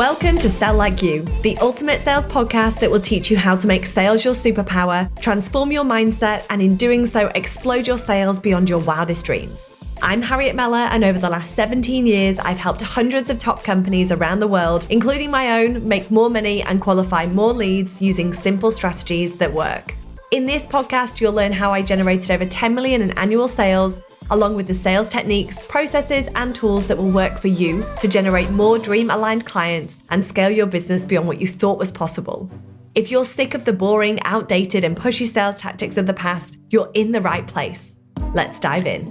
Welcome to Sell Like You, the ultimate sales podcast that will teach you how to make sales your superpower, transform your mindset, and in doing so, explode your sales beyond your wildest dreams. I'm Harriet Meller, and over the last 17 years, I've helped hundreds of top companies around the world, including my own, make more money and qualify more leads using simple strategies that work. In this podcast, you'll learn how I generated over 10 million in annual sales, along with the sales techniques, processes, and tools that will work for you to generate more dream-aligned clients and scale your business beyond what you thought was possible. If you're sick of the boring, outdated, and pushy sales tactics of the past, you're in the right place. Let's dive in.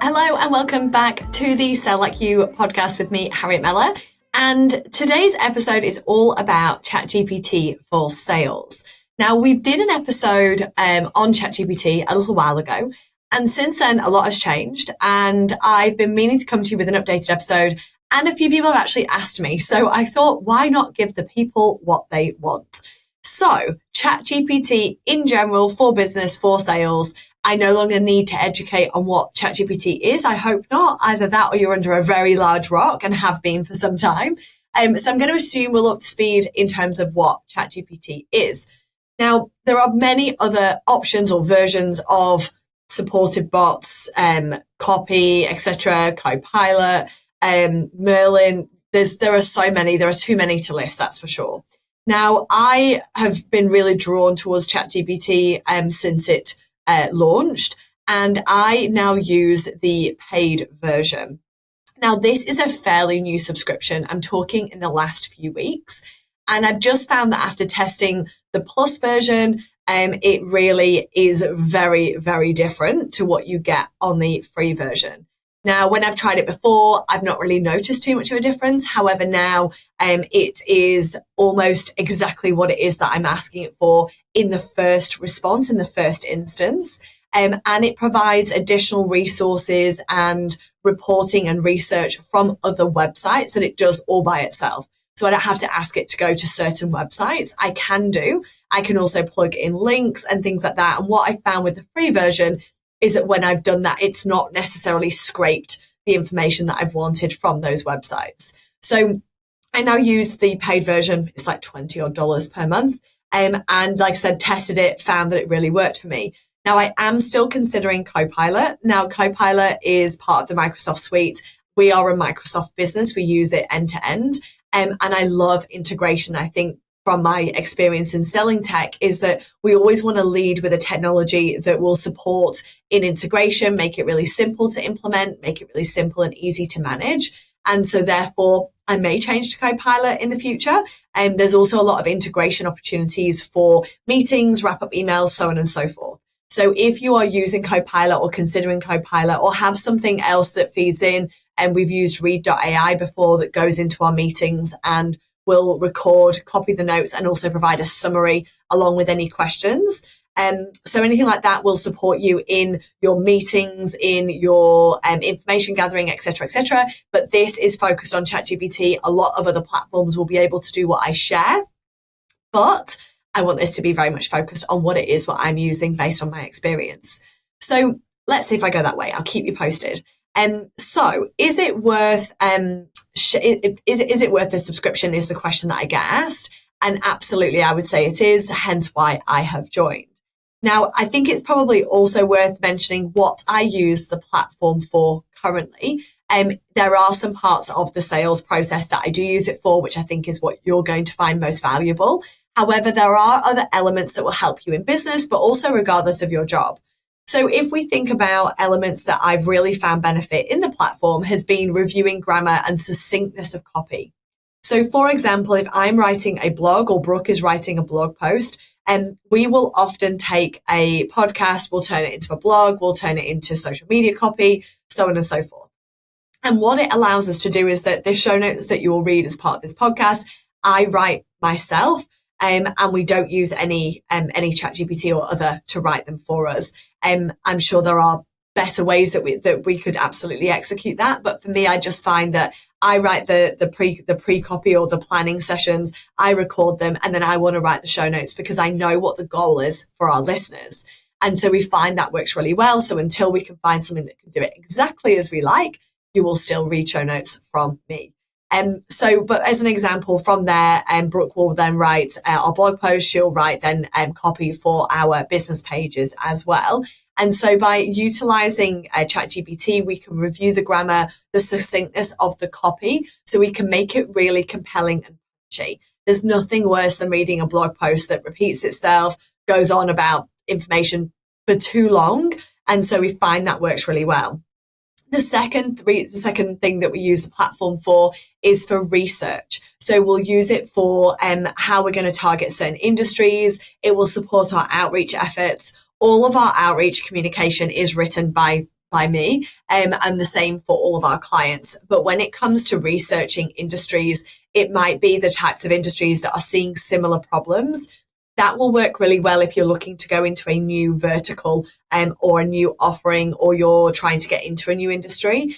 Hello, and welcome back to the Sell Like You podcast with me, Harriet Meller. And today's episode is all about ChatGPT for sales. Now, we did an episode on ChatGPT a little while ago, and since then, a lot has changed, and I've been meaning to come to you with an updated episode, and a few people have actually asked me, so I thought, why not give the people what they want? So, ChatGPT in general, for business, for sales, I no longer need to educate on what ChatGPT is. I hope not. Either that or you're under a very large rock and have been for some time. So I'm going to assume we're up to speed in terms of what ChatGPT is. Now, there are many other options or versions of supported bots, Copy, etc., Copilot, Merlin. There are so many. There are too many to list, that's for sure. Now, I have been really drawn towards ChatGPT since it launched, and I now use the paid version. Now, this is a fairly new subscription. I'm talking in the last few weeks. And I've just found that after testing the Plus version, it really is very, very different to what you get on the free version. Now, when I've tried it before, I've not really noticed too much of a difference. However, now it is almost exactly what it is that I'm asking it for in the first response, in the first instance. And it provides additional resources and reporting and research from other websites that it does all by itself. So I don't have to ask it to go to certain websites. I can also plug in links and things like that. And what I found with the free version is that when I've done that, it's not necessarily scraped the information that I've wanted from those websites. So I now use the paid version. It's like $20 odd per month. And like I said, tested it, found that it really worked for me. Now I am still considering Copilot. Now Copilot is part of the Microsoft suite. We are a Microsoft business. We use it end to end. And I love integration. I think from my experience in selling tech is that we always want to lead with a technology that will support in integration, make it really simple to implement, make it really simple and easy to manage. And so therefore, I may change to Copilot in the future. And there's also a lot of integration opportunities for meetings, wrap-up emails, so on and so forth. So if you are using Copilot or considering Copilot or have something else that feeds in, and we've used read.ai before that goes into our meetings and will record, copy the notes, and also provide a summary along with any questions. So anything like that will support you in your meetings, in your information gathering, etc., etc. But this is focused on ChatGPT. A lot of other platforms will be able to do what I share, but I want this to be very much focused on what it is, what I'm using based on my experience. So let's see if I go that way. I'll keep you posted. So is it worth, is it worth the subscription is the question that I get asked. And absolutely, I would say it is, hence why I have joined. Now, I think it's probably also worth mentioning what I use the platform for currently. There are some parts of the sales process that I do use it for, which I think is what you're going to find most valuable. However, there are other elements that will help you in business, but also regardless of your job. So if we think about elements that I've really found benefit in the platform has been reviewing grammar and succinctness of copy. So for example, if I'm writing a blog or Brooke is writing a blog post, we will often take a podcast, we'll turn it into a blog, we'll turn it into social media copy, so on and so forth. And what it allows us to do is that the show notes that you will read as part of this podcast, I write myself. And we don't use any ChatGPT or other to write them for us. I'm sure there are better ways that we could absolutely execute that. But for me, I just find that I write the pre-copy or the planning sessions, I record them, and then I want to write the show notes because I know what the goal is for our listeners. And so we find that works really well. So until we can find something that can do it exactly as we like, you will still read show notes from me. But as an example from there, Brooke will then write our blog post. She'll write then copy for our business pages as well. And so by utilizing ChatGPT, we can review the grammar, the succinctness of the copy, so we can make it really compelling and punchy. There's nothing worse than reading a blog post that repeats itself, goes on about information for too long. And so we find that works really well. The second thing that we use the platform for is for research. So we'll use it for how we're going to target certain industries. It will support our outreach efforts. All of our outreach communication is written by me, and the same for all of our clients. But when it comes to researching industries, it might be the types of industries that are seeing similar problems. That will work really well if you're looking to go into a new vertical or a new offering, or you're trying to get into a new industry.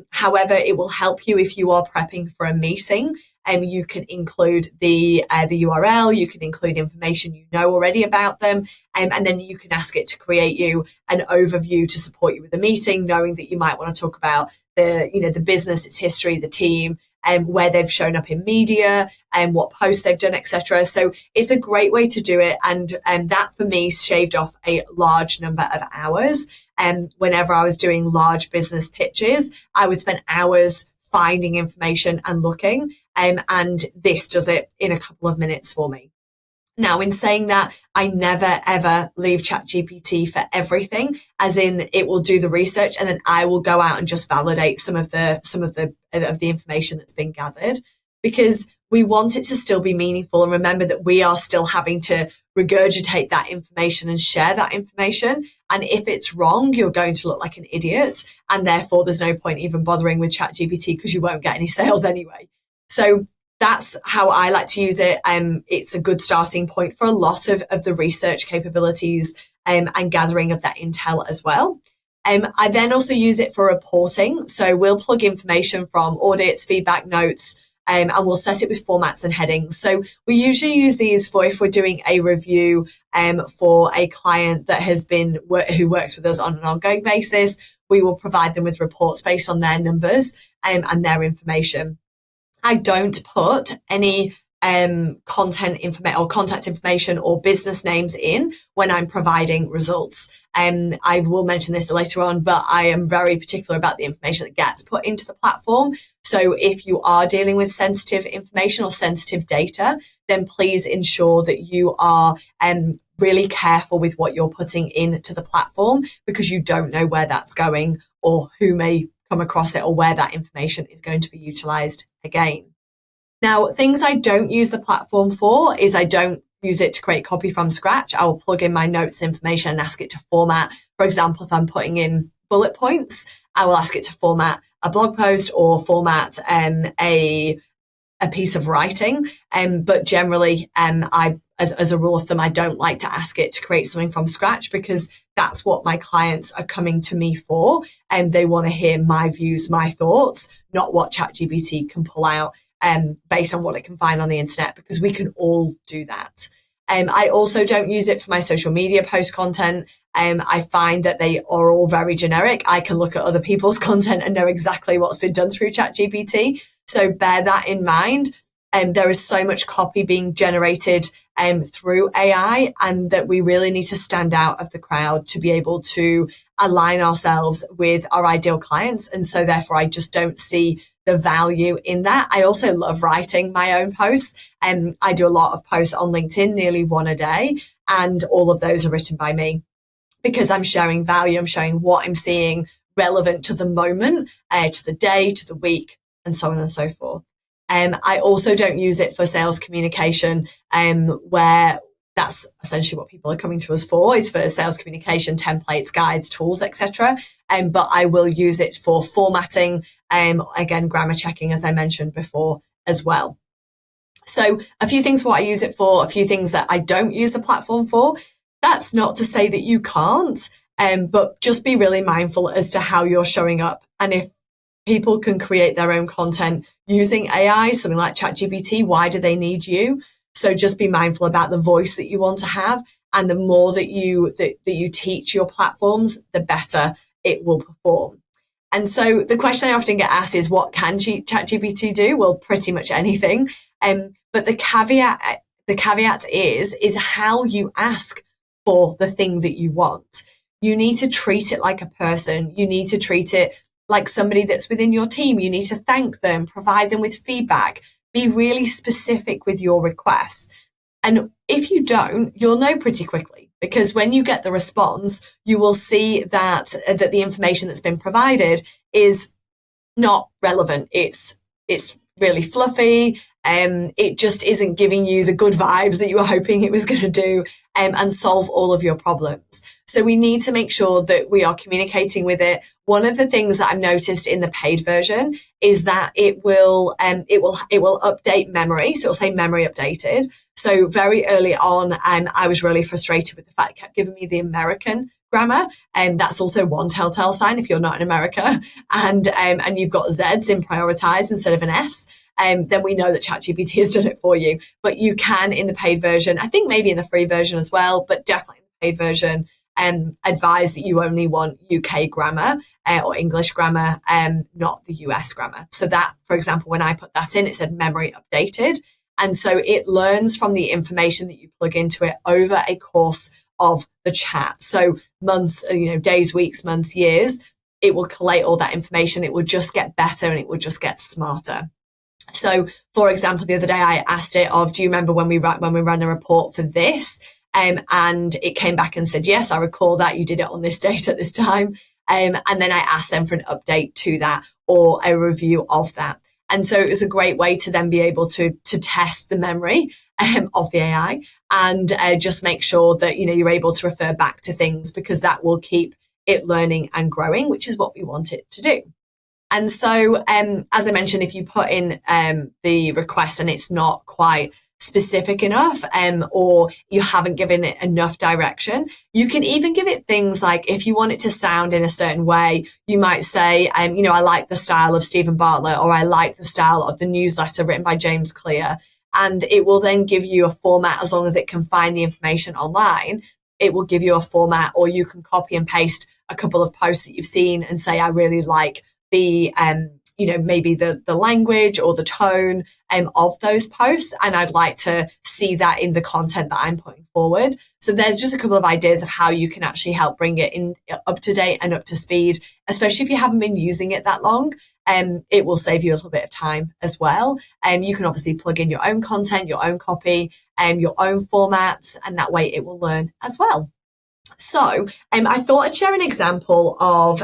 However, it will help you if you are prepping for a meeting. You can include the URL, you can include information you know already about them, and then you can ask it to create you an overview to support you with the meeting, knowing that you might want to talk about the business, its history, the team, and where they've shown up in media and what posts they've done, etc. So it's a great way to do it. And that for me shaved off a large number of hours. And whenever I was doing large business pitches, I would spend hours finding information and looking. And this does it in a couple of minutes for me. Now, in saying that, I never, ever leave ChatGPT for everything, as in it will do the research and then I will go out and just validate some of the information that's been gathered, because we want it to still be meaningful. And remember that we are still having to regurgitate that information and share that information. And if it's wrong, you're going to look like an idiot. And therefore, there's no point even bothering with ChatGPT because you won't get any sales anyway. So that's how I like to use it. It's a good starting point for a lot of the research capabilities and gathering of that intel as well. I then also use it for reporting. So we'll plug information from audits, feedback notes, and we'll set it with formats and headings. So we usually use these for if we're doing a review for a client that has been who works with us on an ongoing basis. We will provide them with reports based on their numbers and their information. I don't put any content information or contact information or business names in when I'm providing results. I will mention this later on, but I am very particular about the information that gets put into the platform. So if you are dealing with sensitive information or sensitive data, then please ensure that you are really careful with what you're putting into the platform, because you don't know where that's going or who may come across it or where that information is going to be utilized again. Now, things I don't use the platform for is I don't use it to create copy from scratch. I will plug in my notes information and ask it to format. For example, if I'm putting in bullet points, I will ask it to format a blog post or format a piece of writing. But generally, as a rule of thumb, I don't like to ask it to create something from scratch, because that's what my clients are coming to me for. And they want to hear my views, my thoughts, not what ChatGPT can pull out based on what it can find on the internet, because we can all do that. I also don't use it for my social media post content. I find that they are all very generic. I can look at other people's content and know exactly what's been done through ChatGPT. So bear that in mind. There is so much copy being generated through AI, and that we really need to stand out of the crowd to be able to align ourselves with our ideal clients. And so therefore, I just don't see the value in that. I also love writing my own posts. I do a lot of posts on LinkedIn, nearly one a day, and all of those are written by me, because I'm sharing value. I'm showing what I'm seeing relevant to the moment, to the day, to the week, and so on and so forth. I also don't use it for sales communication, where that's essentially what people are coming to us for, is for sales communication, templates, guides, tools, etc. But I will use it for formatting, again, grammar checking, as I mentioned before as well. So a few things what I use it for, a few things that I don't use the platform for. That's not to say that you can't, but just be really mindful as to how you're showing up. And if people can create their own content using AI, something like ChatGPT, why do they need you? So just be mindful about the voice that you want to have. And the more that you teach your platforms, the better it will perform. And so the question I often get asked is, what can ChatGPT do? Well, pretty much anything. But the caveat is how you ask for the thing that you want. You need to treat it like a person. You need to treat it like somebody that's within your team. You need to thank them, provide them with feedback, be really specific with your requests. And if you don't, you'll know pretty quickly, because when you get the response, you will see that the information that's been provided is not relevant. It's really fluffy. It just isn't giving you the good vibes that you were hoping it was going to do and solve all of your problems. So we need to make sure that we are communicating with it. One of the things that I've noticed in the paid version is that it will update memory. So it'll say memory updated. So very early on, I was really frustrated with the fact it kept giving me the American grammar. And that's also one telltale sign if you're not in America and you've got Z's in prioritize instead of an S. Then we know that ChatGPT has done it for you. But you can, in the paid version, I think maybe in the free version as well, but definitely in the paid version, advise that you only want UK grammar or English grammar, not the US grammar. So that, for example, when I put that in, it said memory updated. And so it learns from the information that you plug into it over a course of the chat. So months, days, weeks, months, years, it will collate all that information. It will just get better and it will just get smarter. So, for example, the other day I asked it do you remember when we ran a report for this? And it came back and said, yes, I recall that you did it on this date at this time. And then I asked them for an update to that or a review of that. And so it was a great way to then be able to test the memory of the AI and just make sure that, you're able to refer back to things, because that will keep it learning and growing, which is what we want it to do. And so, as I mentioned, if you put in the request and it's not quite specific enough, or you haven't given it enough direction, you can even give it things like, if you want it to sound in a certain way, you might say, I like the style of Stephen Bartlett, or I like the style of the newsletter written by James Clear. And it will then give you a format. As long as it can find the information online, it will give you a format, or you can copy and paste a couple of posts that you've seen and say, I really like the, maybe the language or the tone of those posts. And I'd like to see that in the content that I'm putting forward. So there's just a couple of ideas of how you can actually help bring it in up to date and up to speed, especially if you haven't been using it that long. It will save you a little bit of time as well. You can obviously plug in your own content, your own copy, your own formats, and that way it will learn as well. So I thought I'd share an example of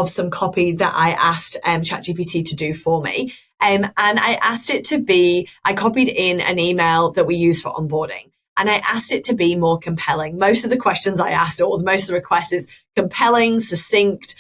some copy that I asked ChatGPT to do for me. And I asked it to be, I copied in an email that we use for onboarding. And I asked it to be more compelling. Most of the questions I asked, or most of the requests, is compelling, succinct,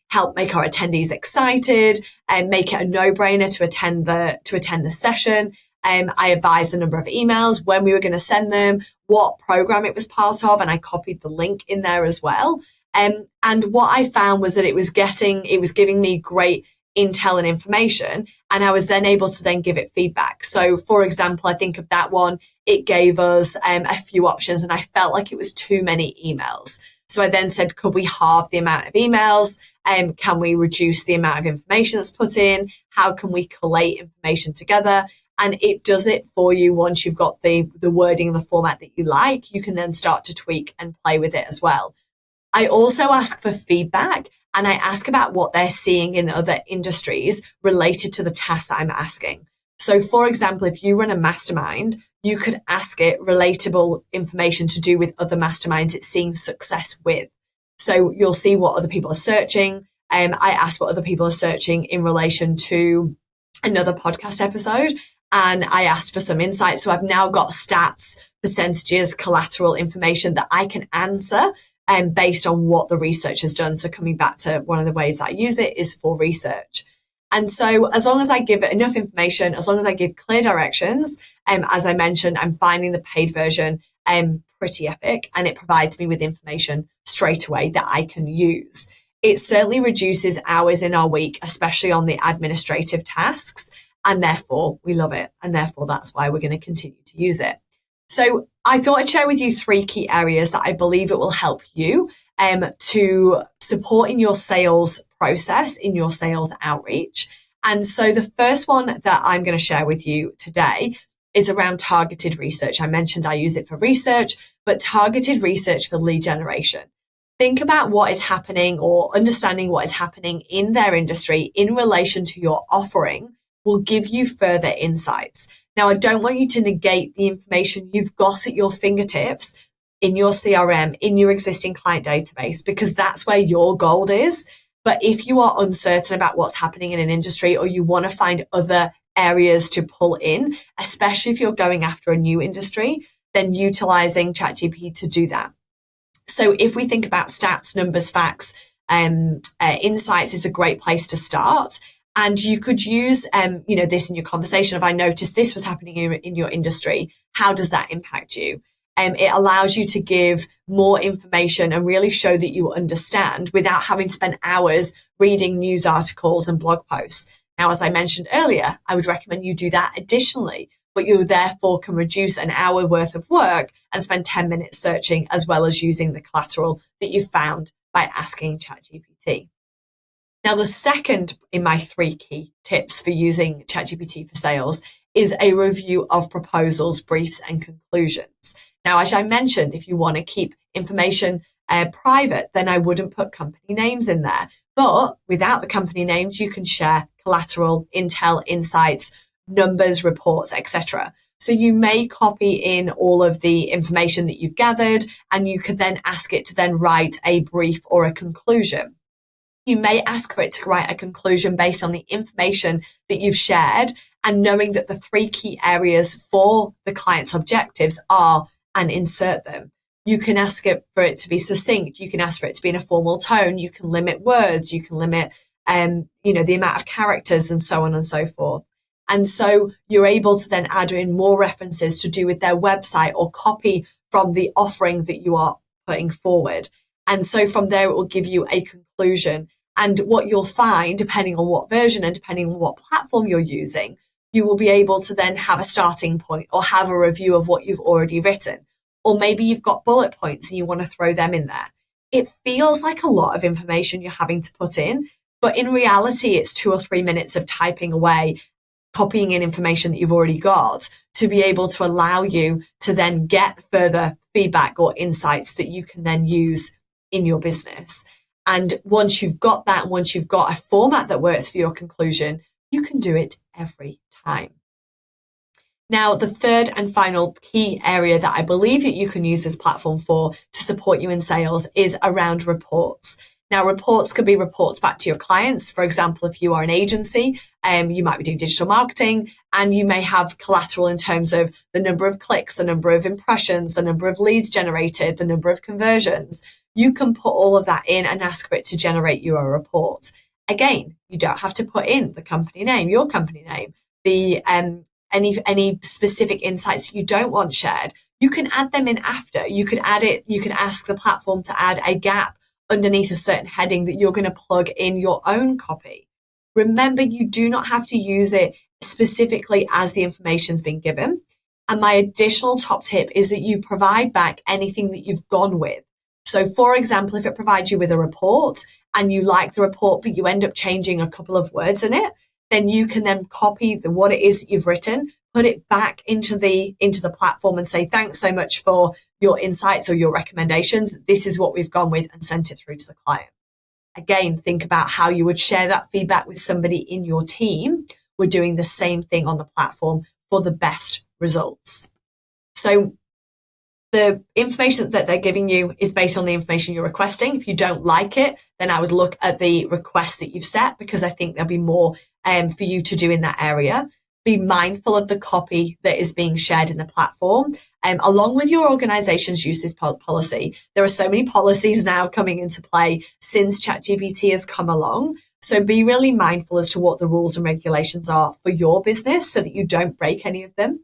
help make our attendees excited, and make it a no-brainer to attend the session. I advised the number of emails, when we were going to send them, what program it was part of, and I copied the link in there as well. And what I found was that it was giving me great intel and information, and I was then able to then give it feedback. So, for example, I think of that one, it gave us a few options, and I felt like it was too many emails. So I then said, could we halve the amount of emails? Can we reduce the amount of information that's put in? How can we collate information together? And it does it for you. Once you've got the wording and the format that you like, you can then start to tweak and play with it as well. I also ask for feedback, and I ask about what they're seeing in other industries related to the task that I'm asking. So, for example, if you run a mastermind, you could ask it relatable information to do with other masterminds it's seeing success with. So you'll see what other people are searching. I asked what other people are searching in relation to another podcast episode, and I asked for some insights. So I've now got stats, percentages, collateral information that I can answer based on what the research has done. So coming back to one of the ways I use it is for research. And so as long as I give it enough information, as long as I give clear directions, as I mentioned, I'm finding the paid version pretty epic, and it provides me with information straight away that I can use. It certainly reduces hours in our week, especially on the administrative tasks, and therefore we love it. And therefore that's why we're going to continue to use it. So I thought I'd share with you 3 key areas that I believe it will help you to support in your sales process, in your sales outreach. And so the first one that I'm going to share with you today is around targeted research. I mentioned I use it for research, but targeted research for lead generation. Think about what is happening or understanding what is happening in their industry in relation to your offering will give you further insights. Now, I don't want you to negate the information you've got at your fingertips in your CRM, in your existing client database, because that's where your gold is. But if you are uncertain about what's happening in an industry, or you want to find other areas to pull in, especially if you're going after a new industry, then utilizing ChatGPT to do that. So if we think about stats, numbers, facts, insights is a great place to start. And you could use, this in your conversation of, I noticed this was happening in your industry. How does that impact you? It allows you to give more information and really show that you understand without having to spend hours reading news articles and blog posts. Now, as I mentioned earlier, I would recommend you do that additionally, but you therefore can reduce an hour worth of work and spend 10 minutes searching, as well as using the collateral that you found by asking ChatGPT. Now, the second in my 3 key tips for using ChatGPT for sales is a review of proposals, briefs, and conclusions. Now, as I mentioned, if you want to keep information private, then I wouldn't put company names in there. But without the company names, you can share collateral, intel, insights, numbers, reports, etc. So you may copy in all of the information that you've gathered, and you could then ask it to then write a brief or a conclusion. You may ask for it to write a conclusion based on the information that you've shared, and knowing that the 3 key areas for the client's objectives are, and insert them. You can ask it for it to be succinct. You can ask for it to be in a formal tone. You can limit words. You can limit, the amount of characters, and so on and so forth. And so you're able to then add in more references to do with their website or copy from the offering that you are putting forward. And so from there, it will give you a conclusion. And what you'll find, depending on what version and depending on what platform you're using, you will be able to then have a starting point or have a review of what you've already written. Or maybe you've got bullet points and you want to throw them in there. It feels like a lot of information you're having to put in, but in reality, it's 2 or 3 minutes of typing away, copying in information that you've already got to be able to allow you to then get further feedback or insights that you can then use in your business. And once you've got that, once you've got a format that works for your conclusion, you can do it every time. Now, the third and final key area that I believe that you can use this platform for to support you in sales is around reports. Now, reports could be reports back to your clients. For example, if you are an agency, you might be doing digital marketing, and you may have collateral in terms of the number of clicks, the number of impressions, the number of leads generated, the number of conversions. You can put all of that in and ask for it to generate you a report. Again, you don't have to put in the company name, your company name, the any specific insights you don't want shared. You can add them in after. You can add it. You can ask the platform to add a gap underneath a certain heading that you're going to plug in your own copy. Remember, you do not have to use it specifically as the information's been given. And my additional top tip is that you provide back anything that you've gone with. So for example, if it provides you with a report and you like the report, but you end up changing a couple of words in it, then you can then copy what it is that you've written, put it back into the platform and say, thanks so much for your insights or your recommendations. This is what we've gone with, and sent it through to the client. Again, think about how you would share that feedback with somebody in your team. We're doing the same thing on the platform for the best results. So the information that they're giving you is based on the information you're requesting. If you don't like it, then I would look at the requests that you've set, because I think there'll be more for you to do in that area. Be mindful of the copy that is being shared in the platform. Along with your organization's usage policy, there are so many policies now coming into play since ChatGPT has come along. So be really mindful as to what the rules and regulations are for your business so that you don't break any of them.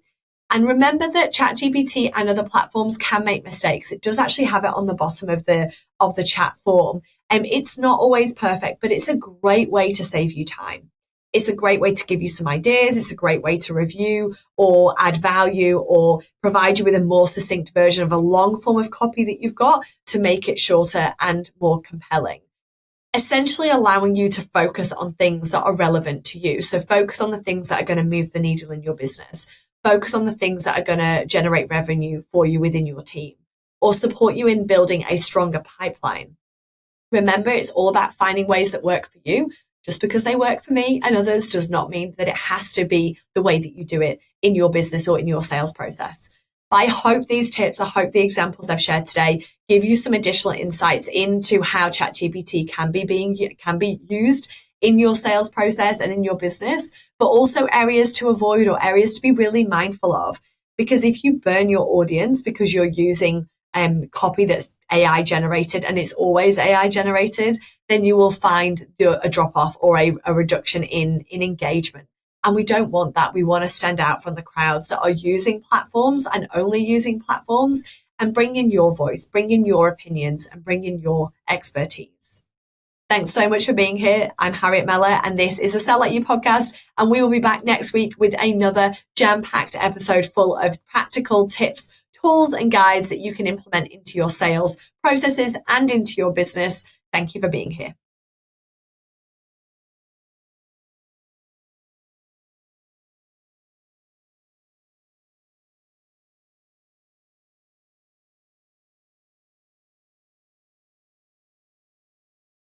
And remember that ChatGPT and other platforms can make mistakes. It does actually have it on the bottom of the chat form. It's not always perfect, but it's a great way to save you time. It's a great way to give you some ideas. It's a great way to review or add value or provide you with a more succinct version of a long form of copy that you've got to make it shorter and more compelling. Essentially allowing you to focus on things that are relevant to you. So focus on the things that are going to move the needle in your business. Focus on the things that are going to generate revenue for you within your team or support you in building a stronger pipeline. Remember, it's all about finding ways that work for you. Just because they work for me and others does not mean that it has to be the way that you do it in your business or in your sales process. But I hope these tips, I hope the examples I've shared today give you some additional insights into how ChatGPT can be used in your sales process and in your business, but also areas to avoid or areas to be really mindful of. Because if you burn your audience because you're using copy that's AI generated and it's always AI generated, then you will find a drop off or a reduction in engagement. And we don't want that. We want to stand out from the crowds that are using platforms and only using platforms and bring in your voice, bring in your opinions and bring in your expertise. Thanks so much for being here. I'm Harriet Meller and this is a Sell Like You podcast. And we will be back next week with another jam-packed episode full of practical tips, tools and guides that you can implement into your sales processes and into your business. Thank you for being here.